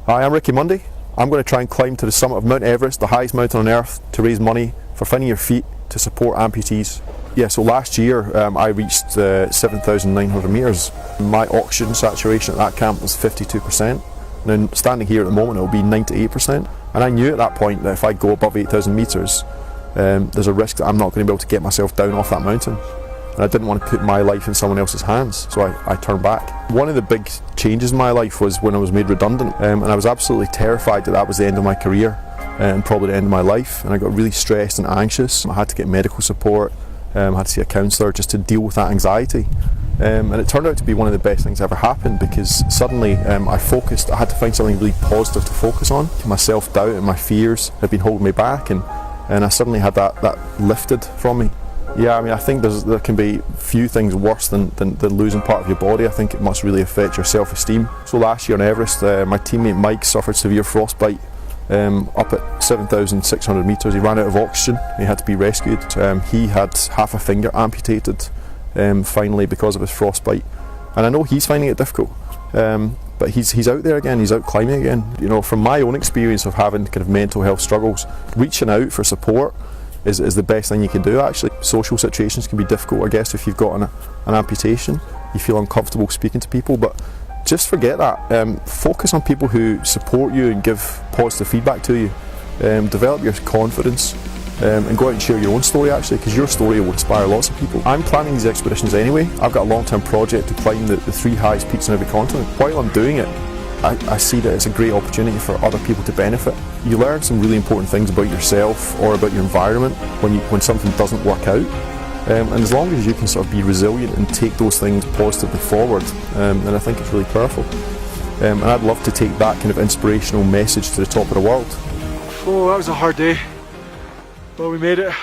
Hi, I'm Ricky Munday. I'm going to try and climb to the summit of Mount Everest, the highest mountain on earth, to raise money for Finding Your Feet to support amputees. Yeah, so last year I reached 7,900 metres. My oxygen saturation at that camp was 52%. Now standing here at the moment it will be 98%. And I knew at that point that if I go above 8,000 metres, there's a risk that I'm not going to be able to get myself down off that mountain. And I didn't want to put my life in someone else's hands, so I turned back. One of the big changes in my life was when I was made redundant, and I was absolutely terrified that that was the end of my career and probably the end of my life, and I got really stressed and anxious. I had to get medical support, I had to see a counsellor just to deal with that anxiety. And it turned out to be one of the best things that ever happened, because suddenly I focused. I had to find something really positive to focus on. My self-doubt and my fears had been holding me back, and I suddenly had that lifted from me. Yeah, I mean, I think there can be few things worse than losing part of your body. I think it must really affect your self-esteem. So last year on Everest, my teammate Mike suffered severe frostbite up at 7,600 metres. He ran out of oxygen. He had to be rescued. He had half a finger amputated finally because of his frostbite. And I know he's finding it difficult. But he's out there again, he's out climbing again. You know, from my own experience of having kind of mental health struggles, reaching out for support is the best thing you can do actually. Social situations can be difficult, I guess, if you've got an amputation. You feel uncomfortable speaking to people, but just forget that. Focus on people who support you and give positive feedback to you. Develop your confidence and go out and share your own story actually, because your story will inspire lots of people. I'm planning these expeditions anyway. I've got a long-term project to climb the 3 highest peaks on every continent. While I'm doing it, I see that it's a great opportunity for other people to benefit. You learn some really important things about yourself or about your environment when something doesn't work out. And as long as you can sort of be resilient and take those things positively forward, then I think it's really powerful. And I'd love to take that kind of inspirational message to the top of the world. Oh, that was a hard day, but we made it.